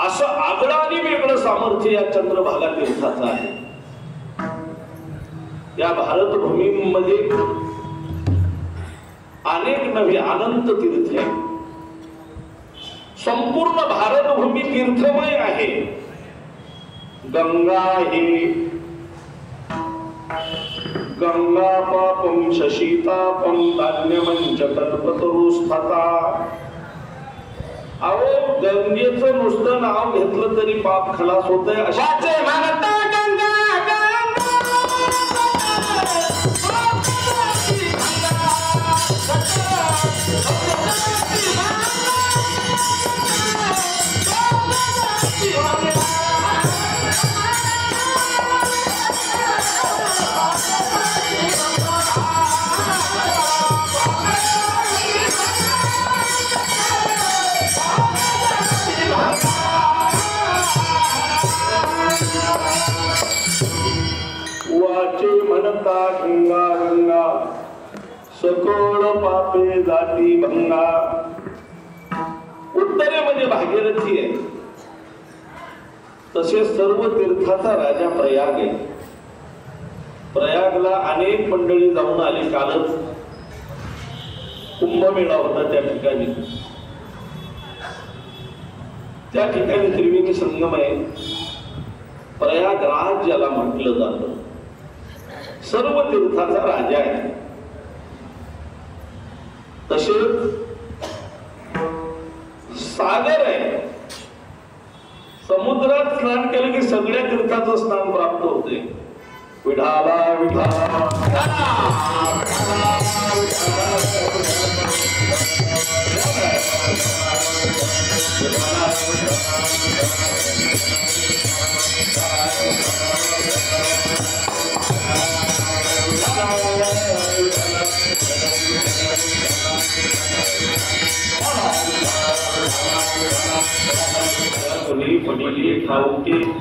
असं आगळं आणि वेगळं सामर्थ्य या चंद्रभागा तीर्थाचं आहे. या भारतभूमीमध्ये अनेक नवे अनंत तीर्थ आहेत. संपूर्ण भारतभूमी तीर्थमय आहे. गंगा ही गंगा पापम शशीतापम धान्यमंच कल्पतरुस्थता. अहो गंगेचं नुसतं नाव घेतलं तरी पाप खलास होतंय. अशाचे म्हणता गंगा म्हणता गंगा गंगा सकळ पापे जाती भंगा. उत्तरेमध्ये भागीरथी आहे. तसे सर्व तीर्थाचा राजा प्रयाग आहे. प्रयागला अनेक मंडळी जाऊन आली. कालच कुंभमेळा होता त्या ठिकाणी. त्या ठिकाणी त्रिवेणी संगम आहे. प्रयागराज ज्याला म्हटलं जातं. सर्व तीर्थाचा राजा आहे. तसेच सागर आहे. समुद्रात स्नान केलं की सगळ्या तीर्थाचं स्नान प्राप्त होते. विठाला विठाला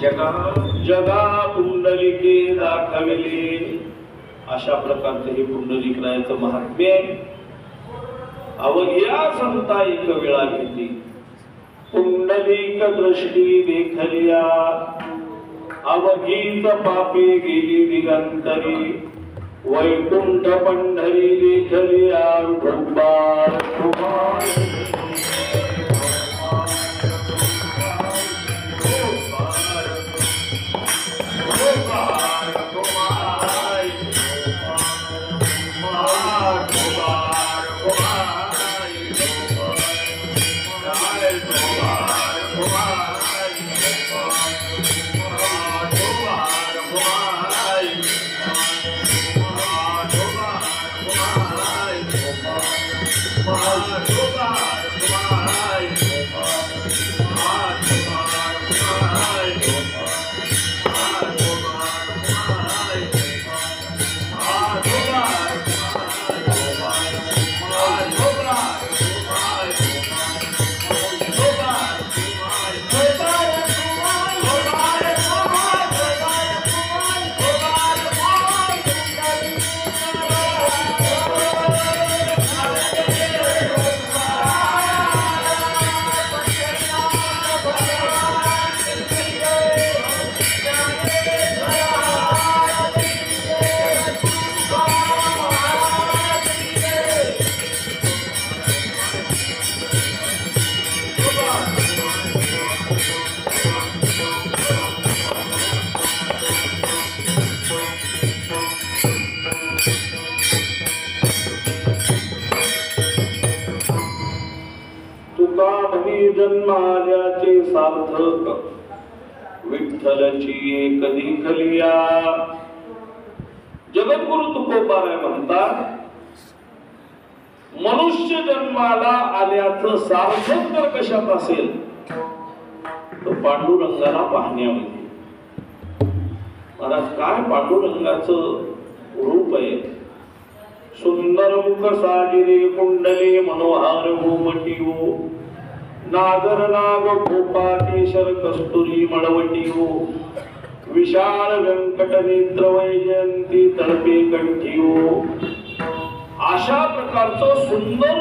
जगा जगा पुंडलिके दाखविले. अशा प्रकारचे हे पुंडलिकरायाचं महात्म्य आहे. अवघ्या संता एक वेळा घेतली. पुंडलिक दृष्टी देखलिया अवघीच पापे गेली दिगंतरी. वैकुंठ पंढरी देखलिया विठोबा जन्म आल्याचे सार्थक विठ्ठलची कधी खलिया. जगद्गुरु तुकोबाराय म्हणतात मनुष्य जन्माला आल्याचं सार्थक जर कशात असेल तर पांडुरंगाला पाहण्यामध्ये. महाराज काय पांडुरंगाचं रूप आहे. सुंदर मुख साजिरे कुंडले मनोहार घुमटिओ नागर नाग गोपा केशर कस्तुरी मळवटिओ विशाल व्यंकट नेत्र वैजयंती तळपे कंठीओ. अशा प्रकारचं सुंदर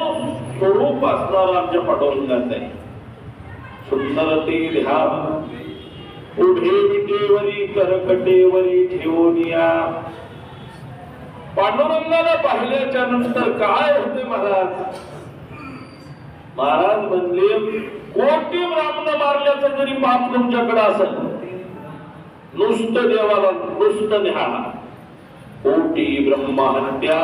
स्वरूप असणार आमच्या पांडुरंगाचं आहे. सुंदर ते ध्यान उभे विटेवरी करकटेवरी ठेवूनिया. पांडुरंगाला पाहिल्याच्या नंतर काय होते महाराज. महाराज म्हणले कोटी ब्राह्मण मारल्याचं जरी पाप तुमच्याकडे असेल नुसतं देवाला नुसतं न्याहा. कोटी ब्रह्महत्या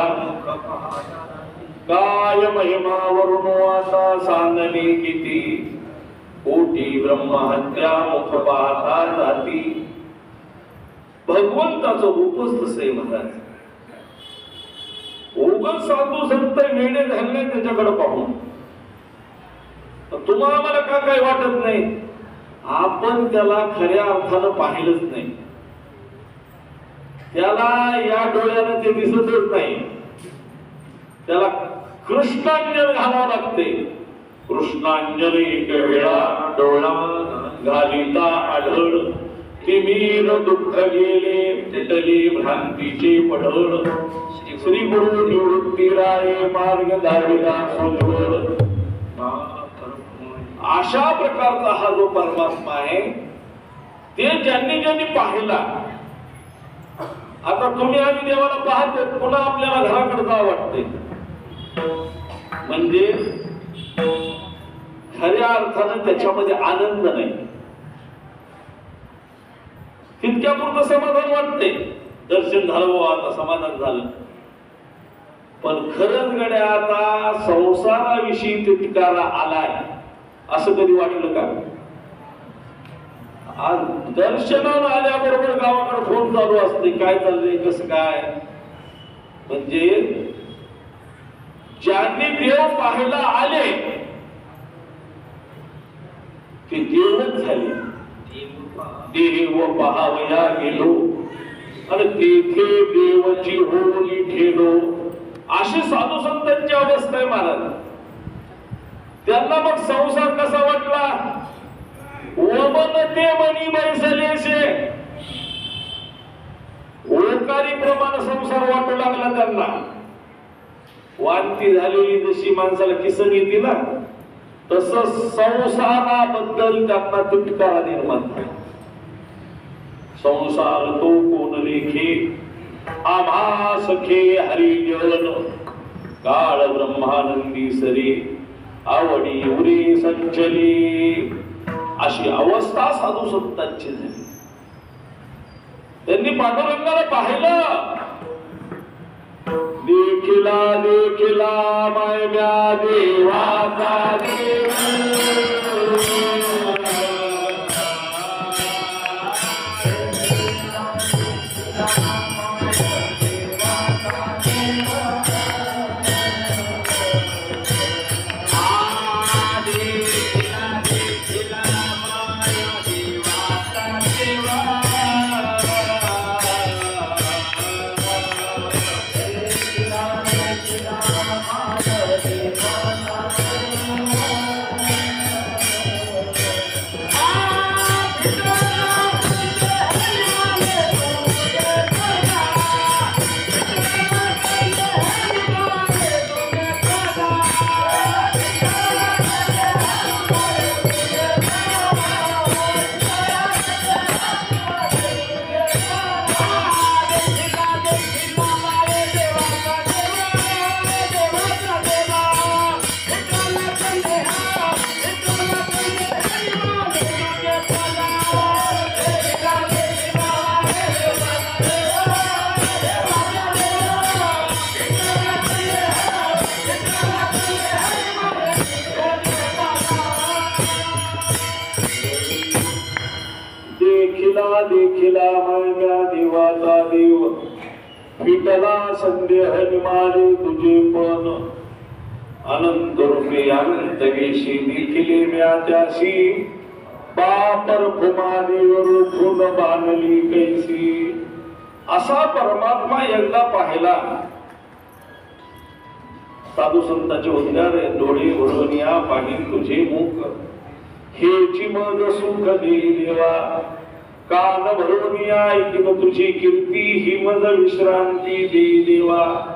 काय महिमा वरून आता सांगणे किती. कोटी ब्रह्महत्या मुख पाहता जाती. भगवंताचं रूपच तसं आहे महाराज. उगत साधू संत वेडे झाले त्याच्याकडे पाहून तुम्हाला मला का काही वाटत नाही. आपण त्याला खऱ्या अर्थानं पाहिलंच नाही. त्याला या डोळ्यानं ते दिसतच नाही. त्याला कृष्णांजन घालावं लागते. कृष्णांजन एक वेळा डोळा घालिता आढळ तिमीर दुःख गेले तिटली भ्रांतीचे पढळ. श्री गुरु निवृत्ती राये मार्ग दाविला सोडवळ. अशा प्रकारचा हा जो परमात्मा आहे ते ज्यांनी ज्यांनी पाहिला. आता तुम्ही आम्ही देवाला पाहतो पुन्हा आपल्याला घराकडे जावं वाटते. म्हणजे खऱ्या अर्थानं त्याच्यामध्ये आनंद नाही. तितक्यापुरतं समाधान वाटते. दर्शन झालं आता समाधान झालं. पण खरंच गड्या आता संसाराविषयी तितकारा आलाय असं कधी वाटलं का. आज दर्शनाला आल्याबरोबर गावाकडे फोन चालू असते काय चाललंय कसं काय. म्हणजे ज्यांनी देव पाहायला आले ते देवच झाले. देव पाहावया गेलो आणि तेथे देवची होई ठेलो. अशी साधू संतांची अवस्था आहे महाराज. त्यांना मग संसार कसा वाटला. ओमन ते मनी बैसलेशे ओकारी प्रमाण संसार वाटू लागला त्यांना. वांती झालेली जशी माणसाला किसन येते ना तसं संसाराबद्दल त्यांना तुटकारा निर्माण झाला. संसार तो कोण लेखे आम्हा सखे हरिजन काळ ब्रह्मानंदी सरी आवडी उरी संचली. अशी अवस्था साधू संतांची झाली. त्यांनी पांडुरंगाला पाहिलं. देखिला देखिला मायव्या देवाचा देव. देखिला देखिला माया देवाचा देव विठला संदेह निमाले तुझे पण अनंत रूपे अनंत वेशी देखिले म्या त्याशी बापर फुमानेवर फुल बांधली कैसी. असा परमात्मा एकदा पाहिला. साधू संतांचे उद्गार डोळे भरून या पाणी तुझे मुख हेची मग सुख दे देवा. कान भरून या ऐकिन तुझी कीर्ती ही मज विश्रांती दे देवा.